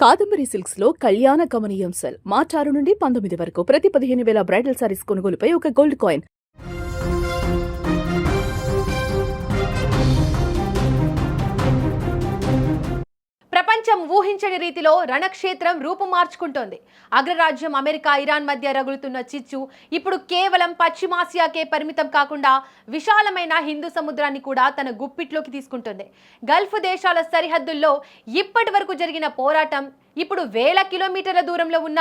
Kadambari silks లో కళ్యాణ గమనీయం cell మార్చి 6 నుండి 19 వరకు ప్రతి 15,000 బ్రైడల్ సారీస్ కొనుగోలుపై ఒక గోల్డ్ కాయిన్. ప్రపంచం ఊహించని రీతిలో రణక్షేత్రం రూపు మార్చుకుంటోంది. అగ్రరాజ్యం అమెరికా, ఇరాన్ మధ్య రగులుతున్న చిచ్చు ఇప్పుడు కేవలం పశ్చిమాసియాకే పరిమితం కాకుండా విశాలమైన హిందూ సముద్రాన్ని కూడా తన గుప్పిట్లోకి తీసుకుంటుంది. గల్ఫ్ దేశాల సరిహద్దుల్లో ఇప్పటి వరకు జరిగిన పోరాటం ఇప్పుడు వేల కిలోమీటర్ల దూరంలో ఉన్న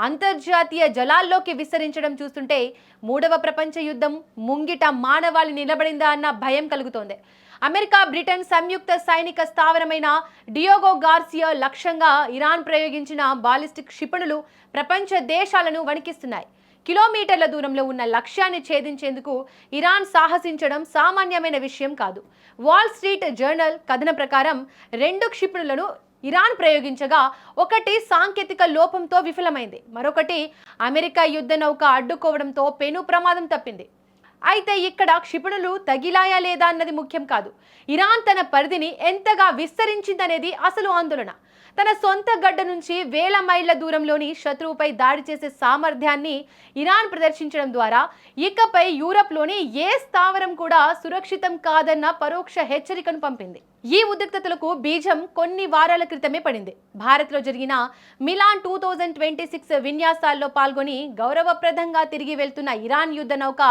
అంతర్జాతీయ జలాల్లోకి విస్తరించడం చూస్తుంటే మూడవ ప్రపంచ యుద్ధం ముంగిట మానవాళి నిలబడిందా అన్న భయం కలుగుతోంది. అమెరికా, బ్రిటన్ సంయుక్త సైనిక స్థావరమైన డియోగో గార్సియా లక్ష్యంగా ఇరాన్ ప్రయోగించిన బాలిస్టిక్ క్షిపణులు ప్రపంచ దేశాలను వణికిస్తున్నాయి. కిలోమీటర్ల దూరంలో ఉన్న లక్ష్యాన్ని ఛేదించేందుకు ఇరాన్ సాహసించడం సామాన్యమైన విషయం కాదు. వాల్ స్ట్రీట్ జర్నల్ కథనం ప్రకారం 2 క్షిపణులను ఇరాన్ ప్రయోగించగా ఒకటి సాంకేతిక లోపంతో విఫలమైంది, మరొకటి అమెరికా యుద్ధ నౌక అడ్డుకోవడంతో పెను ప్రమాదం తప్పింది. అయితే ఇక్కడ క్షిపణులు తగిలాయా లేదా అన్నది ముఖ్యం కాదు. ఇరాన్ తన పరిధిని ఎంతగా విస్తరించిందనేది అసలు ఆందోళన. తన సొంత గడ్డ నుంచి వేల మైళ్ళ దూరంలోని శత్రువుపై దాడి చేసే సామర్థ్యాన్ని ఇరాన్ ప్రదర్శించడం ద్వారా ఇకపై యూరప్లోని ఏ స్థావరం కూడా సురక్షితం కాదన్న పరోక్ష హెచ్చరికను పంపింది. ఈ ఉద్రిక్తతలకు బీజం కొన్ని వారాల క్రితమే పడింది. భారత్లో జరిగిన మిలాన్ 2026 విన్యాసాల్లో పాల్గొని గౌరవప్రదంగా తిరిగి వెళ్తున్న ఇరాన్ యుద్ధ నౌక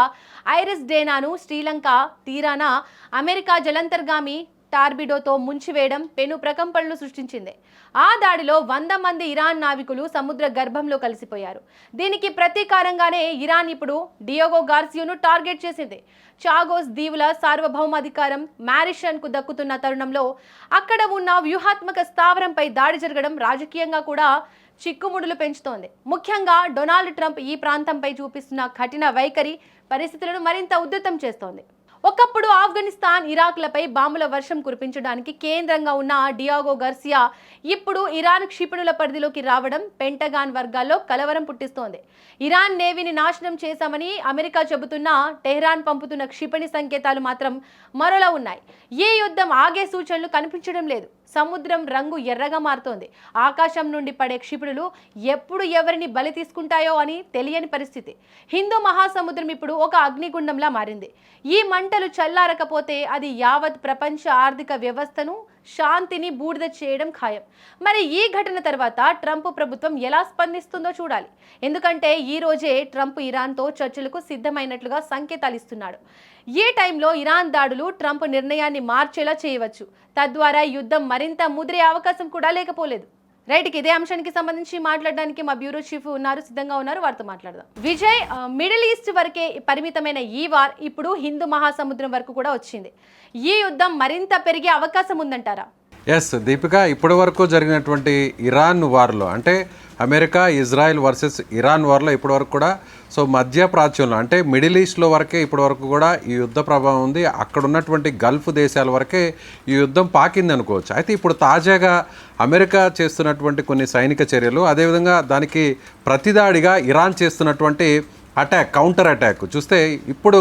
ఐరిస్ డేనాను శ్రీలంక తీరాన అమెరికా జలంతర్గామి టార్బిడోతో ముంచివేయడం పెను ప్రకంపనలు సృష్టించింది. ఆ దాడిలో 100 మంది ఇరాన్ నావికులు సముద్ర గర్భంలో కలిసిపోయారు. దీనికి ప్రతీకారంగానే ఇరాన్ ఇప్పుడు డియోగో గార్సియాను టార్గెట్ చేసింది. చాగోస్ దీవుల సార్వభౌమాధికారం మారిషన్కు దక్కుతున్న తరుణంలో అక్కడ ఉన్న వ్యూహాత్మక స్థావరంపై దాడి జరగడం రాజకీయంగా కూడా చిక్కుముడులు పెంచుతోంది. ముఖ్యంగా డొనాల్డ్ ట్రంప్ ఈ ప్రాంతంపై చూపిస్తున్న కఠిన వైఖరి పరిస్థితులను మరింత ఉధృతం చేస్తోంది. ఒకప్పుడు ఆఫ్ఘనిస్తాన్, ఇరాక్లపై బాంబుల వర్షం కురిపించడానికి కేంద్రంగా ఉన్న డియోగో గార్సియా ఇప్పుడు ఇరాన్ క్షిపణుల పరిధిలోకి రావడం పెంటగాన్ వర్గాల్లో కలవరం పుట్టిస్తోంది. ఇరాన్ నేవీని నాశనం చేశామని అమెరికా చెబుతున్నా టెహ్రాన్ పంపుతున్న క్షిపణి సంకేతాలు మాత్రం మరోలా ఉన్నాయి. ఈ యుద్ధం ఆగే సూచనలు కనిపించడం లేదు. సముద్రం రంగు ఎర్రగా మారుతోంది. ఆకాశం నుండి పడే క్షిపణులు ఎప్పుడు ఎవరిని బలి తీసుకుంటాయో అని తెలియని పరిస్థితి. హిందూ మహాసముద్రం ఇప్పుడు ఒక అగ్నిగుండంలా మారింది. ఈ మంటలు చల్లారకపోతే అది యావత్ ప్రపంచ ఆర్థిక వ్యవస్థను, శాంతిని బూడిద చేయడం ఖాయం. మరి ఈ ఘటన తర్వాత ట్రంప్ ప్రభుత్వం ఎలా స్పందిస్తుందో చూడాలి. ఎందుకంటే ఈ రోజే ట్రంప్ ఇరాన్తో చర్చలకు సిద్ధమైనట్లుగా సంకేతాలు ఇస్తున్నాడు. ఈ టైంలో ఇరాన్ దాడులు ట్రంప్ నిర్ణయాన్ని మార్చేలా చేయవచ్చు. తద్వారా యుద్ధం మరింత ముదిరే అవకాశం కూడా లేకపోలేదు. రైట్కి ఇదే అంశానికి సంబంధించి మాట్లాడడానికి మా బ్యూరో చీఫ్ సిద్ధంగా ఉన్నారు, వారితో మాట్లాడదాం. విజయ్, మిడిల్ ఈస్ట్ వరకే పరిమితమైన ఈ వార్ ఇప్పుడు హిందూ మహాసముద్రం వరకు కూడా వచ్చింది. ఈ యుద్ధం మరింత పెరిగే అవకాశం ఉందంటారా? ఎస్ దీపిక, ఇప్పటి వరకు జరిగినటువంటి ఇరాన్ వార్లో అంటే అమెరికా, ఇజ్రాయెల్ వర్సెస్ ఇరాన్ వార్లో ఇప్పటి వరకు కూడా మధ్య ప్రాచ్యంలో అంటే మిడిల్ ఈస్ట్లో వరకే ఇప్పటి వరకు కూడా ఈ యుద్ధ ప్రభావం ఉంది. అక్కడ ఉన్నటువంటి గల్ఫ్ దేశాల వరకే ఈ యుద్ధం పాకింది అనుకోవచ్చు. అయితే ఇప్పుడు తాజాగా అమెరికా చేస్తున్నటువంటి కొన్ని సైనిక చర్యలు, అదేవిధంగా దానికి ప్రతిదాడిగా ఇరాన్ చేస్తున్నటువంటి కౌంటర్ అటాక్ చూస్తే ఇప్పుడు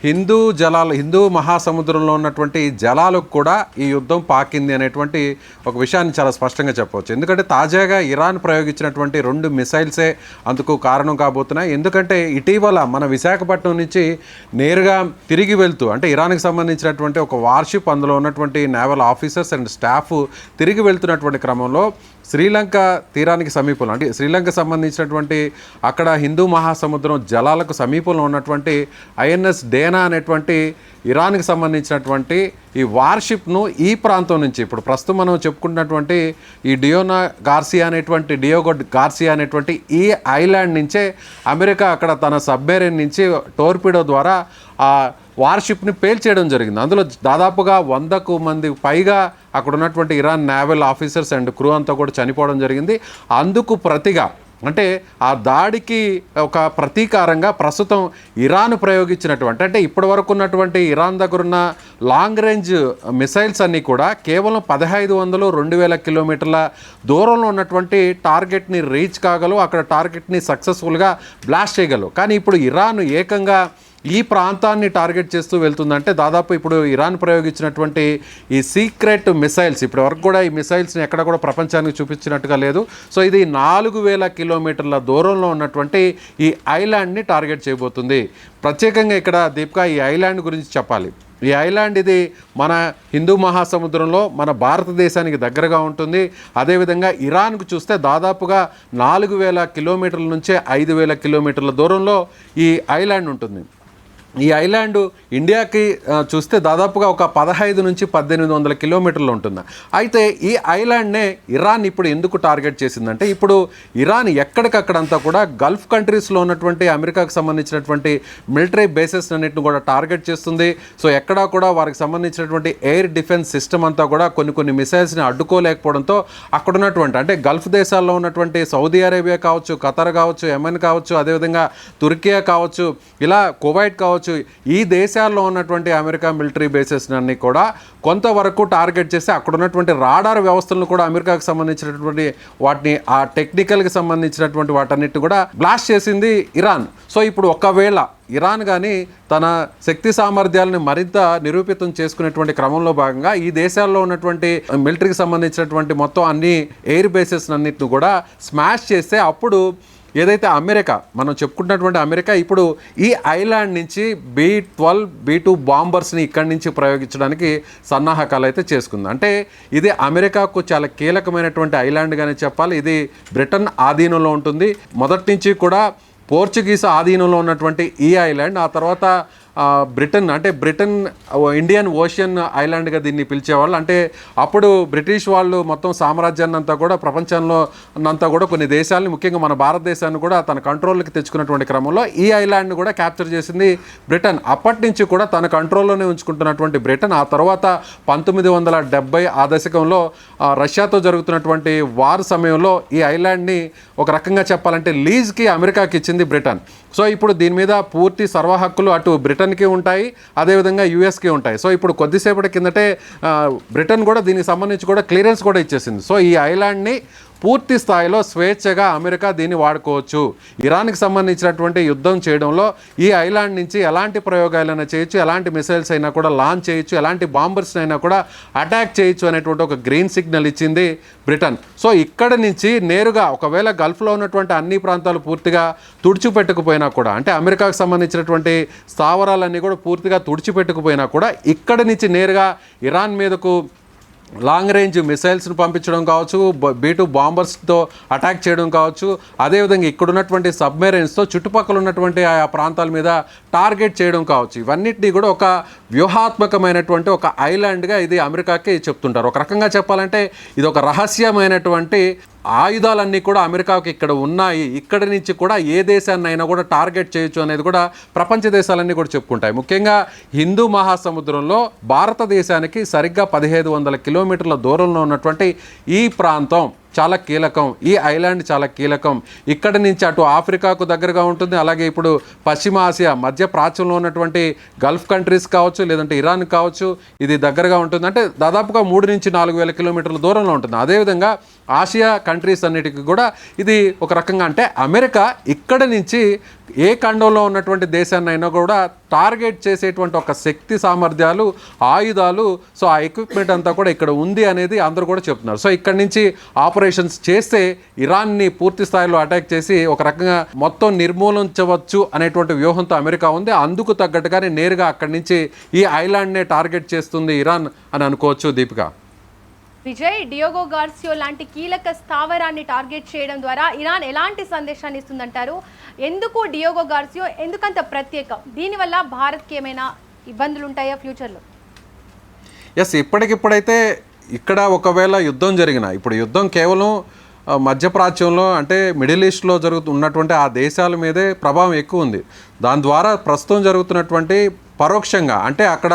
హిందూ మహాసముద్రంలో ఉన్నటువంటి జలాలకు కూడా ఈ యుద్ధం పాకింది అనేటువంటి ఒక విషయాన్ని చాలా స్పష్టంగా చెప్పవచ్చు. ఎందుకంటే తాజాగా ఇరాన్ ప్రయోగించినటువంటి 2 మిసైల్సే అందుకు కారణం కాబోతున్నాయి. ఎందుకంటే ఇటీవల మన విశాఖపట్నం నుంచి నేరుగా తిరిగి వెళ్తూ అంటే ఇరాన్కి సంబంధించినటువంటి ఒక వార్షిప్, అందులో ఉన్నటువంటి నేవల్ ఆఫీసర్స్ అండ్ స్టాఫ్ తిరిగి వెళ్తున్నటువంటి క్రమంలో శ్రీలంక తీరానికి సమీపంలో అంటే శ్రీలంక సంబంధించినటువంటి అక్కడ హిందూ మహాసముద్రం జలాలకు సమీపంలో ఉన్నటువంటి ఐఎన్ఎస్ డేనా అనేటువంటి ఇరాన్కి సంబంధించినటువంటి ఈ వార్షిప్ను ఈ ప్రాంతం నుంచి ఇప్పుడు ప్రస్తుతం మనం చెప్పుకుంటున్నటువంటి ఈ డియోగో గార్సియా అనేటువంటి ఈ ఐలాండ్ నుంచే అమెరికా అక్కడ తన సబ్మెరైన్ నుంచి టోర్పిడో ద్వారా ఆ వార్షిప్ని పేల్చేయడం జరిగింది. అందులో దాదాపుగా 100 మంది పైగా అక్కడ ఉన్నటువంటి Iran naval officers and crew అంతా కూడా చనిపోవడం జరిగింది. అందుకు ప్రతిగా అంటే ఆ దాడికి ఒక ప్రతీకారంగా ప్రస్తుతం ఇరాన్ ప్రయోగించినటువంటి అంటే ఇప్పటి వరకు ఉన్నటువంటి ఇరాన్ దగ్గర ఉన్న లాంగ్ రేంజ్ మిసైల్స్ అన్నీ కూడా కేవలం 1500-2000 కిలోమీటర్ల దూరంలో ఉన్నటువంటి టార్గెట్ని రీచ్ కాగలవు, అక్కడ టార్గెట్ని సక్సెస్ఫుల్గా బ్లాస్ట్ చేయగలవు. కానీ ఇప్పుడు ఇరాన్ ఏకంగా ఈ ప్రాంతాన్ని టార్గెట్ చేస్తూ వెళ్తుందంటే దాదాపు ఇప్పుడు ఇరాన్ ప్రయోగించినటువంటి ఈ సీక్రెట్ మిసైల్స్ ఇప్పటి వరకు కూడా ఈ మిసైల్స్ని ఎక్కడ కూడా ప్రపంచానికి చూపించినట్టుగా లేదు. సో ఇది 4000 కిలోమీటర్ల దూరంలో ఉన్నటువంటి ఈ ఐలాండ్ని టార్గెట్ చేయబోతుంది. ప్రత్యేకంగా ఇక్కడ దీపిక ఈ ఐలాండ్ గురించి చెప్పాలి. ఈ ఐలాండ్ ఇది మన హిందూ మహాసముద్రంలో మన భారతదేశానికి దగ్గరగా ఉంటుంది. అదేవిధంగా ఇరాన్కు చూస్తే దాదాపుగా 4000 కిలోమీటర్ల నుంచే 5000 కిలోమీటర్ల దూరంలో ఈ ఐలాండ్ ఉంటుంది. ఈ ఐలాండ్ ఇండియాకి చూస్తే దాదాపుగా ఒక 15 నుంచి 1800 కిలోమీటర్లు ఉంటుంది. అయితే ఈ ఐలాండ్నే ఇరాన్ ఇప్పుడు ఎందుకు టార్గెట్ చేసిందంటే ఇప్పుడు ఇరాన్ ఎక్కడికక్కడంతా కూడా గల్ఫ్ కంట్రీస్లో ఉన్నటువంటి అమెరికాకు సంబంధించినటువంటి మిలిటరీ బేసెస్ అన్నింటిని కూడా టార్గెట్ చేస్తుంది. సో ఎక్కడా కూడా వారికి సంబంధించినటువంటి ఎయిర్ డిఫెన్స్ సిస్టమ్ అంతా కూడా కొన్ని మిసైల్స్ని అడ్డుకోలేకపోవడంతో అక్కడ ఉన్నటువంటి అంటే గల్ఫ్ దేశాల్లో ఉన్నటువంటి సౌదీ అరేబియా కావచ్చు, ఖతర్ కావచ్చు, యెమెన్ కావచ్చు, అదేవిధంగా తుర్కియా కావచ్చు, ఇలా కువైట్ కావచ్చు, ఈ దేశాల్లో ఉన్నటువంటి అమెరికా మిలిటరీ బేసెస్ అన్ని కూడా కొంతవరకు టార్గెట్ చేసి అక్కడ ఉన్నటువంటి రాడార్ వ్యవస్థలను కూడా అమెరికాకు సంబంధించినటువంటి వాటిని ఆ టెక్నికల్కి సంబంధించినటువంటి వాటన్నిటి కూడా బ్లాస్ట్ చేసింది ఇరాన్. సో ఇప్పుడు ఒకవేళ ఇరాన్ కానీ తన శక్తి సామర్థ్యాలను మరింత నిరూపితం చేసుకునేటువంటి క్రమంలో భాగంగా ఈ దేశాల్లో ఉన్నటువంటి మిలిటరీకి సంబంధించినటువంటి మొత్తం అన్ని ఎయిర్ బేసెస్ అన్నిటిని కూడా స్మాష్ చేస్తే అప్పుడు ఏదైతే అమెరికా మనం చెప్పుకుంటున్నటువంటి అమెరికా ఇప్పుడు ఈ ఐలాండ్ నుంచి B-12 B-2 బాంబర్స్ని ఇక్కడి నుంచి ప్రయోగించడానికి సన్నాహకాలు అయితే చేసుకుంది. అంటే ఇది అమెరికాకు చాలా కీలకమైనటువంటి ఐలాండ్గానే చెప్పాలి. ఇది బ్రిటన్ ఆధీనంలో ఉంటుంది. మొదటి నుంచి కూడా పోర్చుగీస్ ఆధీనంలో ఉన్నటువంటి ఈ ఐలాండ్ ఆ తర్వాత బ్రిటన్ ఇండియన్ ఓషన్ ఐలాండ్గా దీన్ని పిలిచేవాళ్ళు. అంటే అప్పుడు బ్రిటిష్ వాళ్ళు మొత్తం సామ్రాజ్యాన్ని అంతా కూడా ప్రపంచంలో అంతా కూడా కొన్ని దేశాలని ముఖ్యంగా మన భారతదేశాన్ని కూడా తన కంట్రోల్కి తెచ్చుకున్నటువంటి క్రమంలో ఈ ఐలాండ్ని కూడా క్యాప్చర్ చేసింది బ్రిటన్. అప్పటి నుంచి కూడా తన కంట్రోల్లోనే ఉంచుకుంటున్నటువంటి బ్రిటన్ ఆ తర్వాత 1970 ఆ దశకంలో రష్యాతో జరుగుతున్నటువంటి వార్ సమయంలో ఈ ఐలాండ్ని ఒక రకంగా చెప్పాలంటే లీజ్కి అమెరికాకి ఇచ్చింది బ్రిటన్. సో ఇప్పుడు దీని మీద పూర్తి సర్వ హక్కులు అటు బ్రిటన్కి ఉంటాయి, అదేవిధంగా యూఎస్కి ఉంటాయి. సో ఇప్పుడు కొద్దిసేపటి కిందటే బ్రిటన్ కూడా దీనికి సంబంధించి కూడా క్లియరెన్స్ కూడా ఇచ్చేసింది. సో ఈ ఐలాండ్ని పూర్తి స్థాయిలో స్వేచ్ఛగా అమెరికా దీన్ని వాడుకోవచ్చు. ఇరాన్కి సంబంధించినటువంటి యుద్ధం చేయడంలో ఈ ఐలాండ్ నుంచి ఎలాంటి ప్రయోగాలైనా చేయొచ్చు, ఎలాంటి మిసైల్స్ అయినా కూడా లాంచ్ చేయొచ్చు, ఎలాంటి బాంబర్స్ అయినా కూడా అటాక్ చేయొచ్చు అనేటువంటి ఒక గ్రీన్ సిగ్నల్ ఇచ్చింది బ్రిటన్. సో ఇక్కడి నుంచి నేరుగా ఒకవేళ గల్ఫ్లో ఉన్నటువంటి అన్ని ప్రాంతాలు పూర్తిగా తుడిచిపెట్టుకుపోయినా కూడా అంటే అమెరికాకు సంబంధించినటువంటి స్థావరాలన్నీ కూడా పూర్తిగా తుడిచిపెట్టుకుపోయినా కూడా ఇక్కడి నుంచి నేరుగా ఇరాన్ మీదకు లాంగ్ రేంజ్ మిసైల్స్ను పంపించడం కావచ్చు, B-2 బాంబర్స్తో అటాక్ చేయడం కావచ్చు, అదేవిధంగా ఇక్కడ ఉన్నటువంటి సబ్మెరైన్స్తో చుట్టుపక్కల ఉన్నటువంటి ఆ ప్రాంతాల మీద టార్గెట్ చేయడం కావచ్చు. ఇవన్నిటినీ కూడా ఒక వ్యూహాత్మకమైనటువంటి ఒక ఐలాండ్గా ఇది అమెరికాకి చెప్తుంటారు. ఒక రకంగా చెప్పాలంటే ఇది ఒక రహస్యమైనటువంటి ఆయుధాలన్నీ కూడా అమెరికాకు ఇక్కడ ఉన్నాయి, ఇక్కడి నుంచి కూడా ఏ దేశాన్ని అయినా కూడా టార్గెట్ చేయొచ్చు అనేది కూడా ప్రపంచ దేశాలన్నీ కూడా చెప్పుకుంటాయి. ముఖ్యంగా హిందూ మహాసముద్రంలో భారతదేశానికి సరిగ్గా 1500 కిలోమీటర్ల దూరంలో ఉన్నటువంటి ఈ ప్రాంతం చాలా కీలకం. ఈ ఐలాండ్ చాలా కీలకం. ఇక్కడి నుంచి అటు ఆఫ్రికాకు దగ్గరగా ఉంటుంది, అలాగే ఇప్పుడు పశ్చిమ ఆసియా మధ్య ప్రాచ్యంలో ఉన్నటువంటి గల్ఫ్ కంట్రీస్ కావచ్చు, లేదంటే ఇరాన్ కావచ్చు, ఇది దగ్గరగా ఉంటుంది. అంటే దాదాపుగా 3 నుంచి 4000 కిలోమీటర్ల దూరంలో ఉంటుంది. అదేవిధంగా ఆసియా కంట్రీస్ అన్నిటికీ కూడా ఇది ఒక రకంగా అంటే అమెరికా ఇక్కడి నుంచి ఏ ఖండంలో ఉన్నటువంటి దేశాన్ని అయినా కూడా టార్గెట్ చేసేటువంటి ఒక శక్తి సామర్థ్యాలు, ఆయుధాలు, సో ఆ ఎక్విప్మెంట్ అంతా కూడా ఇక్కడ ఉంది అనేది అందరూ కూడా చెప్తున్నారు. సో ఇక్కడి నుంచి ఆపరేషన్స్ చేస్తే ఇరాన్ని పూర్తి స్థాయిలో అటాక్ చేసి ఒక రకంగా మొత్తం నిర్మూలించవచ్చు అనేటువంటి వ్యూహంతో అమెరికా ఉంది. అందుకు తగ్గట్టుగానే నేరుగా అక్కడి నుంచి ఈ ఐలాండ్నే టార్గెట్ చేస్తుంది ఇరాన్ అని అనుకోవచ్చు. దీపిక, విజయ్, డియోగో గార్సియో లాంటి కీలక స్థావరాన్ని టార్గెట్ చేయడం ద్వారా ఇరాన్ ఎలాంటి సందేశాన్ని ఇస్తుందంటారు? ఎందుకు డియోగో గార్సియో ఎందుకంత ప్రత్యేకం? దీనివల్ల భారత్కి ఏమైనా ఇబ్బందులు ఉంటాయా ఫ్యూచర్లో? ఇప్పటికిప్పుడైతే ఇక్కడ ఒకవేళ యుద్ధం జరిగిన ఇప్పుడు యుద్ధం కేవలం మధ్యప్రాచ్యంలో అంటే మిడిల్ ఈస్ట్లో ఉన్నటువంటి ఆ దేశాల మీదే ప్రభావం ఎక్కువ ఉంది. దాని ద్వారా ప్రస్తుతం జరుగుతున్నటువంటి పరోక్షంగా అంటే అక్కడ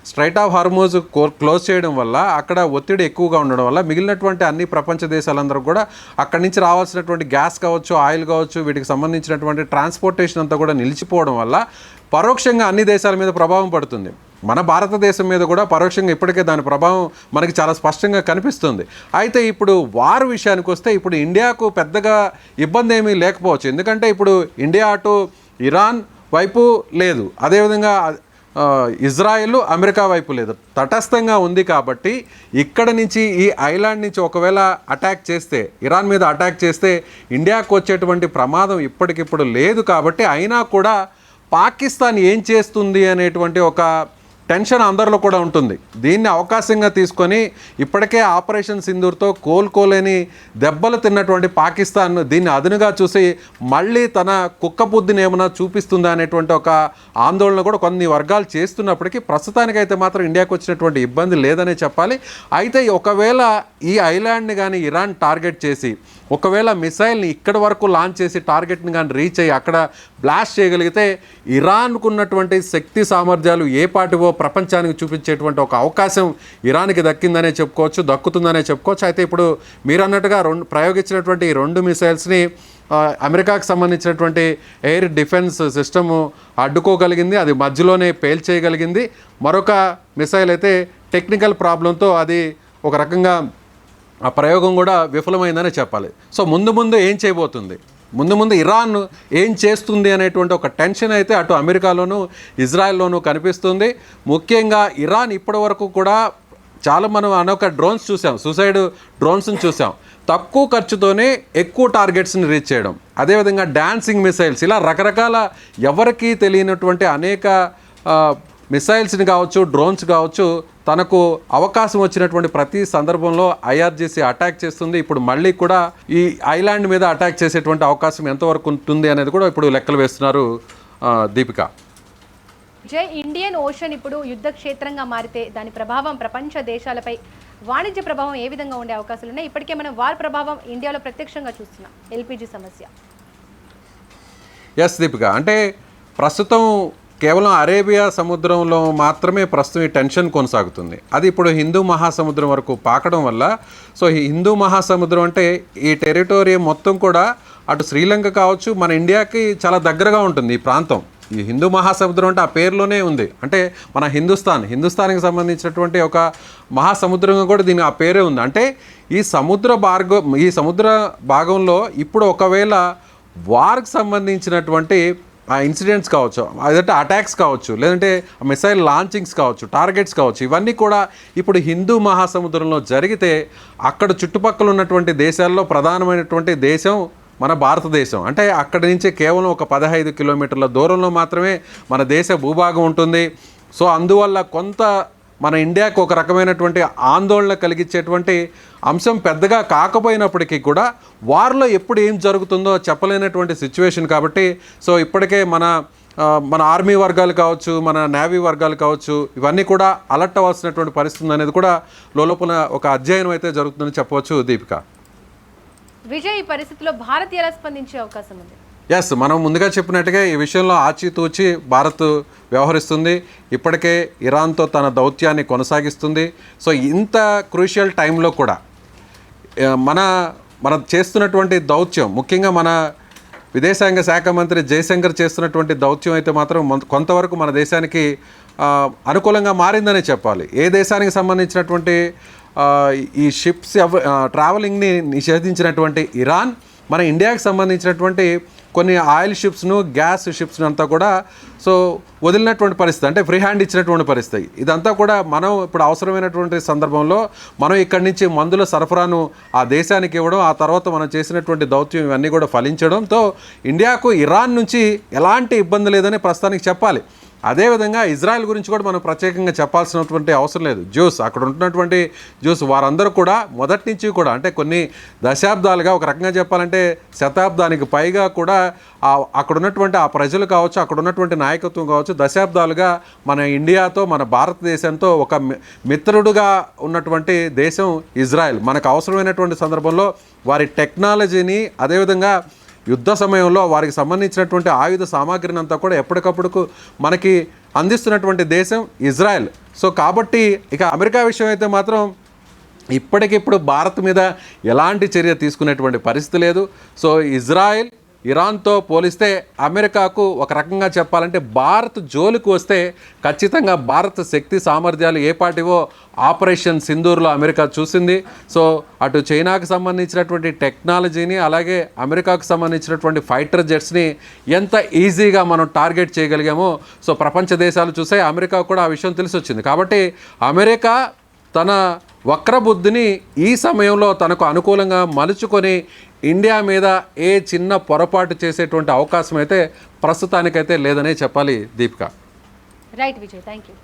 స్ట్రైట్ ఆఫ్ హార్మోజ్ క్లోజ్ చేయడం వల్ల అక్కడ ఒత్తిడి ఎక్కువగా ఉండడం వల్ల మిగిలినటువంటి అన్ని ప్రపంచ దేశాలందరూ కూడా అక్కడి నుంచి రావాల్సినటువంటి గ్యాస్ కావచ్చు, ఆయిల్ కావచ్చు, వీటికి సంబంధించినటువంటి ట్రాన్స్పోర్టేషన్ అంతా కూడా నిలిచిపోవడం వల్ల పరోక్షంగా అన్ని దేశాల మీద ప్రభావం పడుతుంది. మన భారతదేశం మీద కూడా పరోక్షంగా ఇప్పటికే దాని ప్రభావం మనకి చాలా స్పష్టంగా కనిపిస్తుంది. అయితే ఇప్పుడు వార్ విషయానికి వస్తే ఇప్పుడు ఇండియాకు పెద్దగా ఇబ్బంది ఏమీ లేకపోవచ్చు. ఎందుకంటే ఇప్పుడు ఇండియా అటు ఇరాన్ వైపు లేదు, అదేవిధంగా ఇజ్రాయెల్ అమెరికా వైపు లేదు, తటస్థంగా ఉంది. కాబట్టి ఇక్కడ నుంచి ఈ ఐలాండ్ నుంచి ఒకవేళ అటాక్ చేస్తే, ఇరాన్ మీద అటాక్ చేస్తే ఇండియాకు వచ్చేటువంటి ప్రమాదం ఇప్పటికిప్పుడు లేదు. కాబట్టి అయినా కూడా పాకిస్తాన్ ఏం చేస్తుంది అనేటువంటి ఒక టెన్షన్ అందరిలో కూడా ఉంటుంది. దీన్ని అవకాశంగా తీసుకొని ఇప్పటికే ఆపరేషన్ సింధూర్తో కోలుకోలేని దెబ్బలు తిన్నటువంటి పాకిస్తాన్ దీన్ని అదునుగా చూసి మళ్ళీ తన కుక్క బుద్ధిని ఏమైనా చూపిస్తుందా అనేటువంటి ఒక ఆందోళన కూడా కొన్ని వర్గాలు చేస్తున్నప్పటికీ ప్రస్తుతానికైతే మాత్రం ఇండియాకు వచ్చినటువంటి ఇబ్బంది లేదనే చెప్పాలి. అయితే ఒకవేళ ఈ ఐలాండ్ని కానీ ఇరాన్ టార్గెట్ చేసి ఒకవేళ మిసైల్ని ఇక్కడి వరకు లాంచ్ చేసి టార్గెట్ని కానీ రీచ్ అయ్యి అక్కడ బ్లాస్ట్ చేయగలిగితే ఇరాన్కు ఉన్నటువంటి శక్తి సామర్థ్యాలు ఏ పాటివో ప్రపంచానికి చూపించేటువంటి ఒక అవకాశం ఇరాన్కి దక్కుతుందనే చెప్పుకోవచ్చు. అయితే ఇప్పుడు మీరు అన్నట్టుగా ప్రయోగించినటువంటి ఈ 2 మిసైల్స్ని అమెరికాకు సంబంధించినటువంటి ఎయిర్ డిఫెన్స్ సిస్టము అడ్డుకోగలిగింది, అది మధ్యలోనే పేల్చేయగలిగింది. మరొక మిసైల్ అయితే టెక్నికల్ ప్రాబ్లంతో అది ఒక రకంగా ఆ ప్రయోగం కూడా విఫలమైందనే చెప్పాలి. సో ముందు ఏం చేయబోతుంది, ముందు ఇరాన్ ఏం చేస్తుంది అనేటువంటి ఒక టెన్షన్ అయితే అటు అమెరికాలోనూ ఇజ్రాయెల్లోనూ కనిపిస్తుంది. ముఖ్యంగా ఇరాన్ ఇప్పటి వరకు కూడా చాలా మనం అనేక డ్రోన్స్ చూసాం, సూసైడ్ డ్రోన్స్ని చూసాం, తక్కువ ఖర్చుతోనే ఎక్కువ టార్గెట్స్ని రీచ్ చేయడం, అదేవిధంగా డాన్సింగ్ మిసైల్స్, ఇలా రకరకాల ఎవరికీ తెలియనటువంటి అనేక మిసైల్స్ని కావచ్చు, డ్రోన్స్ కావచ్చు, తనకు అవకాశం వచ్చినటువంటి ప్రతి సందర్భంలో ఐఆర్జీసీ అటాక్ చేస్తుంది. ఇప్పుడు మళ్ళీ కూడా ఈ ఐలాండ్ మీద అటాక్ చేసేటువంటి అవకాశం ఎంతవరకు ఉంటుంది అనేది కూడా ఇప్పుడు లెక్కలు వేస్తున్నారు దీపిక. ఇండియన్ ఓషన్ ఇప్పుడు యుద్ధ క్షేత్రంగా మారితే దాని ప్రభావం ప్రపంచ దేశాలపై వాణిజ్య ప్రభావం ఏ విధంగా ఉండే అవకాశాలు ఉన్నాయి? ఇప్పటికే మనం వార్ ప్రభావం ఇండియాలో ప్రత్యక్షంగా చూస్తున్నాం, ఎల్పిజి సమస్య. ఎస్ దీపిక, అంటే ప్రస్తుతం కేవలం అరేబియా సముద్రంలో మాత్రమే ప్రస్తుతం ఈ టెన్షన్ కొనసాగుతుంది. అది ఇప్పుడు హిందూ మహాసముద్రం వరకు పాకడం వల్ల, సో ఈ హిందూ మహాసముద్రం అంటే ఈ టెరిటోరియం మొత్తం కూడా అటు శ్రీలంక కావచ్చు, మన ఇండియాకి చాలా దగ్గరగా ఉంటుంది ఈ ప్రాంతం. ఈ హిందూ మహాసముద్రం అంటే ఆ పేరులోనే ఉంది, అంటే మన హిందుస్థాన్కి సంబంధించినటువంటి ఒక మహాసముద్రంగా కూడా దీనికి ఆ పేరే ఉంది. అంటే ఈ సముద్ర భాగంలో ఇప్పుడు ఒకవేళ వార్కి సంబంధించినటువంటి ఆ ఇన్సిడెంట్స్ కావచ్చు, అదంటే అటాక్స్ కావచ్చు, లేదంటే మిసైల్ లాంచింగ్స్ కావచ్చు, టార్గెట్స్ కావచ్చు, ఇవన్నీ కూడా ఇప్పుడు హిందూ మహాసముద్రంలో జరిగితే అక్కడ చుట్టుపక్కల ఉన్నటువంటి దేశాల్లో ప్రధానమైనటువంటి దేశం మన భారతదేశం. అంటే అక్కడి నుంచి కేవలం ఒక 15 కిలోమీటర్ల దూరంలో మాత్రమే మన దేశ భూభాగం ఉంటుంది. సో అందువల్ల కొంత మన ఇండియాకు ఒక రకమైనటువంటి ఆందోళన కలిగించేటువంటి అంశం పెద్దగా కాకపోయినప్పటికీ కూడా వార్లో ఎప్పుడు ఏం జరుగుతుందో చెప్పలేనటువంటి సిచ్యువేషన్. కాబట్టి సో ఇప్పటికే మన ఆర్మీ వర్గాలు కావచ్చు, మన నేవీ వర్గాలు కావచ్చు, ఇవన్నీ కూడా అలర్ట్ అవ్వాల్సినటువంటి పరిస్థితి అనేది కూడా లోపల ఒక అధ్యయనం అయితే జరుగుతుందని చెప్పవచ్చు దీపిక. విజయ్, ఈ పరిస్థితిలో భారత్ ఎలా స్పందించే అవకాశం ఉంది? ఎస్, మనం ముందుగా చెప్పినట్టుగా ఈ విషయంలో ఆచితూచి భారత్ వ్యవహరిస్తుంది. ఇప్పటికే ఇరాన్తో తన దౌత్యాన్ని కొనసాగిస్తుంది. సో ఇంత క్రూషియల్ టైంలో కూడా మన చేస్తున్నటువంటి దౌత్యం, ముఖ్యంగా మన విదేశాంగ శాఖ మంత్రి జయశంకర్ చేస్తున్నటువంటి దౌత్యం అయితే మాత్రం కొంతవరకు మన దేశానికి అనుకూలంగా మారిందనే చెప్పాలి. ఏ దేశానికి సంబంధించినటువంటి ఈ షిప్స్ ట్రావెలింగ్ని నిషేధించినటువంటి ఇరాన్ మన ఇండియాకి సంబంధించినటువంటి కొన్ని ఆయిల్ షిప్స్ను, గ్యాస్ షిప్స్ను అంతా కూడా సో వదిలినటువంటి పరిస్థితి, అంటే ఫ్రీ హ్యాండ్ ఇచ్చినటువంటి పరిస్థితి. ఇదంతా కూడా మనం ఇప్పుడు అవసరమైనటువంటి సందర్భంలో మనం ఇక్కడి నుంచి మందుల సరఫరాను ఆ దేశానికి ఇవ్వడం, ఆ తర్వాత మనం చేసినటువంటి దౌత్యం ఇవన్నీ కూడా ఫలించడంతో ఇండియాకు ఇరాన్ నుంచి ఎలాంటి ఇబ్బంది లేదని ప్రస్తుతానికి చెప్పాలి. అదేవిధంగా ఇజ్రాయెల్ గురించి కూడా మనం ప్రత్యేకంగా చెప్పాల్సినటువంటి అవసరం లేదు. అక్కడ ఉంటున్నటువంటి వారందరూ కూడా మొదటి నుంచి కూడా, అంటే కొన్ని దశాబ్దాలుగా, ఒక రకంగా చెప్పాలంటే శతాబ్దానికి పైగా కూడా అక్కడ ఉన్నటువంటి ఆ ప్రజలు కావచ్చు, అక్కడ ఉన్నటువంటి నాయకత్వం కావచ్చు, దశాబ్దాలుగా మన ఇండియాతో, మన భారతదేశంతో ఒక మిత్రుడుగా ఉన్నటువంటి దేశం ఇజ్రాయెల్. మనకు అవసరమైనటువంటి సందర్భంలో వారి టెక్నాలజీని, అదేవిధంగా యుద్ధ సమయంలో వారికి సంబంధించినటువంటి ఆయుధ సామాగ్రిని అంతా కూడా ఎప్పటికప్పుడు మనకి అందిస్తున్నటువంటి దేశం ఇజ్రాయెల్. సో కాబట్టి ఇక అమెరికా విషయం అయితే మాత్రం ఇప్పటికిప్పుడు భారత్ మీద ఎలాంటి చర్య తీసుకునేటువంటి పరిస్థితి లేదు. సో ఇజ్రాయెల్ ఇరాన్తో పోలిస్తే అమెరికాకు ఒక రకంగా చెప్పాలంటే భారత్ జోలికి వస్తే ఖచ్చితంగా భారత్ శక్తి సామర్థ్యాలు ఏ పాటివో ఆపరేషన్ సింధూర్లో అమెరికా చూసింది. సో అటు చైనాకు సంబంధించినటువంటి టెక్నాలజీని అలాగే అమెరికాకు సంబంధించినటువంటి ఫైటర్ జెట్స్ని ఎంత ఈజీగా మనం టార్గెట్ చేయగలిగామో సో ప్రపంచ దేశాలు చూసే అమెరికా కూడా ఆ విషయం తెలిసి వచ్చింది. కాబట్టి అమెరికా తన వక్రబుద్ధిని ఈ సమయంలో తనకు అనుకూలంగా మలుచుకొని ఇండియా మీద ఏ చిన్న పొరపాటు చేసేటువంటి అవకాశం అయితే ప్రస్తుతానికైతే లేదనే చెప్పాలి Deepika. Right Vijay, thank you.